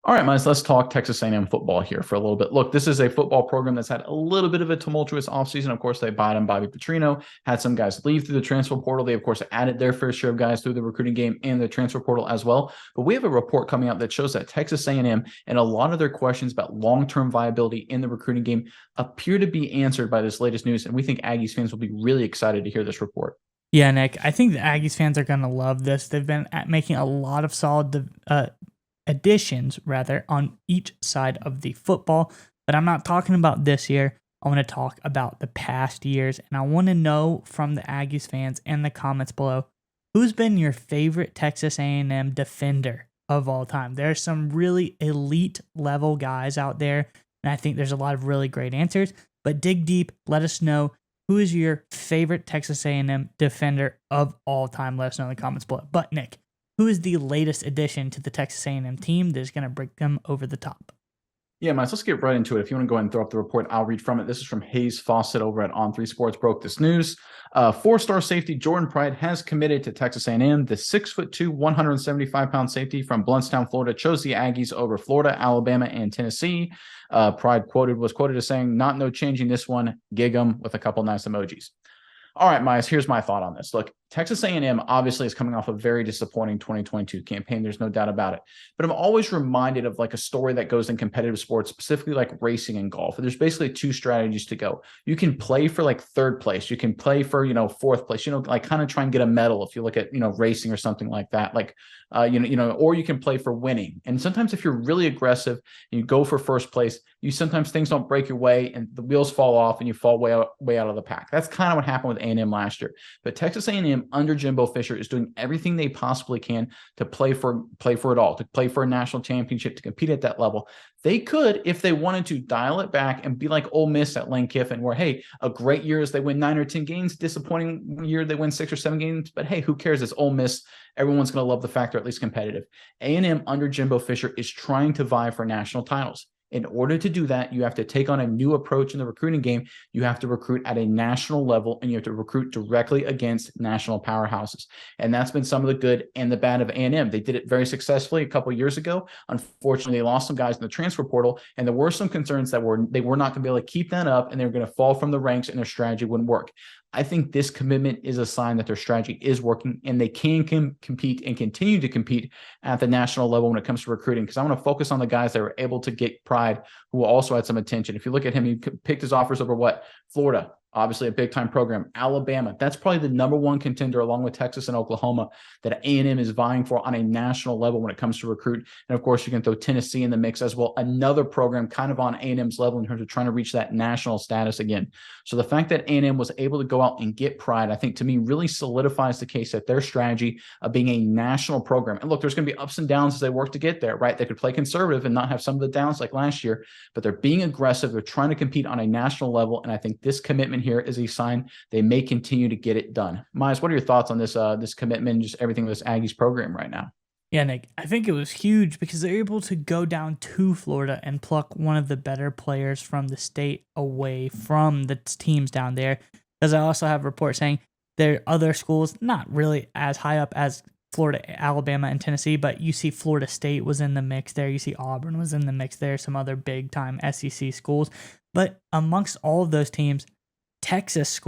All right, Miles, let's talk Texas A&M football here for a little bit. Look, this is a football program that's had a little bit of a tumultuous offseason. Of course, they bought in Bobby Petrino, had some guys leave through the transfer portal. They, of course, added their fair share of guys through the recruiting game and the transfer portal as well. But we have a report coming out that shows that Texas A&M and a lot of their questions about long-term viability in the recruiting game appear to be answered by this latest news. And we think Aggies fans will be really excited to hear this report. Yeah, Nick, I think the Aggies fans are going to love this. They've been making a lot of solid additions, rather, on each side of the football. But I'm not talking about this year. I want to talk about the past years. And I want to know from the Aggies fans in the comments below, who's been your favorite Texas A&M defender of all time? There's some really elite level guys out there. And I think there's a lot of really great answers. But dig deep. Let us know. Who is your favorite Texas A&M defender of all time? Let us know in the comments below. But Nick, who is the latest addition to the Texas A&M team that is going to bring them over the top? Yeah, Miles, let's get right into it. If you want to go ahead and throw up the report, I'll read from it. This is from Hayes Fawcett over at On3 Sports. Broke this news. Four-star safety Jordan Pride has committed to Texas A&M. The 6'2", 175-pound safety from Blountstown, Florida, chose the Aggies over Florida, Alabama, and Tennessee. Pride was quoted as saying, "Not no changing this one, gig 'em," with a couple nice emojis. All right, Miles, here's my thought on this. Look, Texas A&M obviously is coming off a very disappointing 2022 campaign. There's no doubt about it. But I'm always reminded of like a story that goes in competitive sports, specifically like racing and golf. There's basically two strategies to go. You can play for like third place. You can play for, fourth place, like kind of try and get a medal if you look at, racing or something like that. Like, or you can play for winning. And sometimes if you're really aggressive and you go for first place, sometimes things don't break your way and the wheels fall off and you fall way out of the pack. That's kind of what happened with A&M last year. But Texas A&M under Jimbo Fisher is doing everything they possibly can to play for it all, to play for a national championship, to compete at that level. They could, if they wanted to, dial it back and be like Ole Miss at Lane Kiffin, where, hey, a great year is they win 9 or 10 games, disappointing year they win 6 or 7 games, but hey, who cares? It's Ole Miss. Everyone's going to love the fact they're at least competitive. A&M under Jimbo Fisher is trying to vie for national titles. In order to do that, you have to take on a new approach in the recruiting game. You have to recruit at a national level, and you have to recruit directly against national powerhouses. And that's been some of the good and the bad of A&M. They did it very successfully a couple of years ago. Unfortunately, they lost some guys in the transfer portal, and there were some concerns that they were not going to be able to keep that up, and they were going to fall from the ranks, and their strategy wouldn't work. I think this commitment is a sign that their strategy is working and they can compete and continue to compete at the national level when it comes to recruiting. Because I want to focus on the guys that were able to get Pride, who also had some attention. If you look at him, he picked his offers over Florida, obviously a big-time program. Alabama, that's probably the number one contender along with Texas and Oklahoma that A&M is vying for on a national level when it comes to recruit. And of course, you can throw Tennessee in the mix as well, another program kind of on A&M's level in terms of trying to reach that national status again. So the fact that A&M was able to go out and get Pride, I think to me really solidifies the case that their strategy of being a national program. And look, there's going to be ups and downs as they work to get there, right? They could play conservative and not have some of the downs like last year, but they're being aggressive. They're trying to compete on a national level. And I think this commitment here is a sign they may continue to get it done. Miles, what are your thoughts on this commitment, just everything with this Aggies program right now? Yeah, Nick, I think it was huge because they're able to go down to Florida and pluck one of the better players from the state away from the teams down there. Because I also have reports saying there are other schools not really as high up as Florida, Alabama, and Tennessee, but you see Florida State was in the mix there. You see Auburn was in the mix there, some other big-time SEC schools. But amongst all of those teams, Texas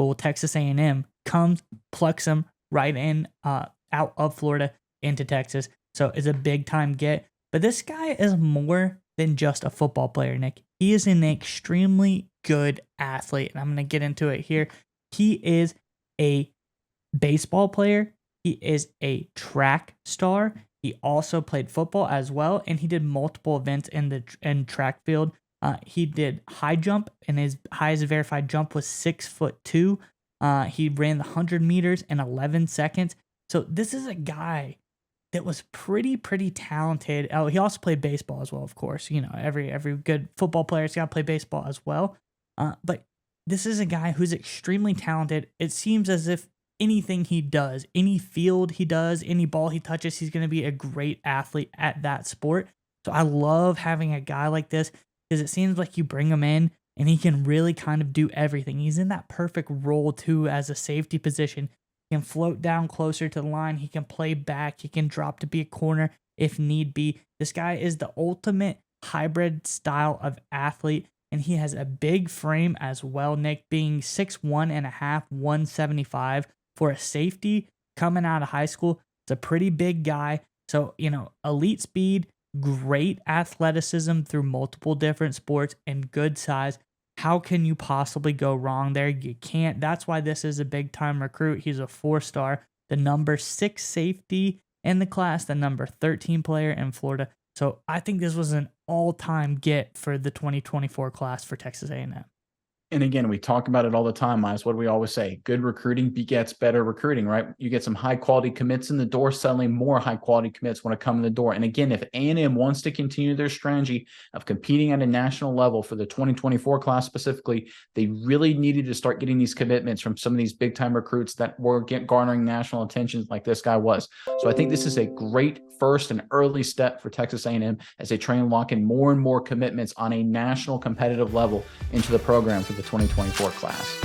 A&M, comes, plucks them right in, out of Florida into Texas. So it's a big-time get. But this guy is more than just a football player, Nick. He is an extremely good athlete, and I'm going to get into it here. He is a baseball player. He is a track star. He also played football as well, and he did multiple events in track field. He did high jump, and his highest verified jump was 6'2". He ran the 100 meters in 11 seconds. So this is a guy that was pretty talented. Oh, he also played baseball as well, of course. Every good football player's got to play baseball as well. But this is a guy who's extremely talented. It seems as if anything he does, any field he does, any ball he touches, he's going to be a great athlete at that sport. So I love having a guy like this because it seems like you bring him in and he can really kind of do everything. He's in that perfect role too as a safety position. He can float down closer to the line. He can play back. He can drop to be a corner. if need be. This guy is the ultimate hybrid style of athlete, and he has a big frame as well, Nick, being 6'1 and a half, 175 for a safety coming out of high school. It's a pretty big guy. So, elite speed, great athleticism through multiple different sports, and good size. How can you possibly go wrong there? You can't. That's why this is a big time recruit. He's a 4-star, the number 6 safety in the class, the number 13 player in Florida. So I think this was an all-time get for the 2024 class for Texas A&M. And again, we talk about it all the time, Miles. What do we always say? Good recruiting begets better recruiting, right? You get some high quality commits in the door, suddenly more high quality commits want to come in the door. And again, if A&M wants to continue their strategy of competing at a national level for the 2024 class specifically, they really needed to start getting these commitments from some of these big time recruits that were garnering national attention like this guy was. So I think this is a great first and early step for Texas A&M as they try and lock in more and more commitments on a national competitive level into the program for the 2024 class.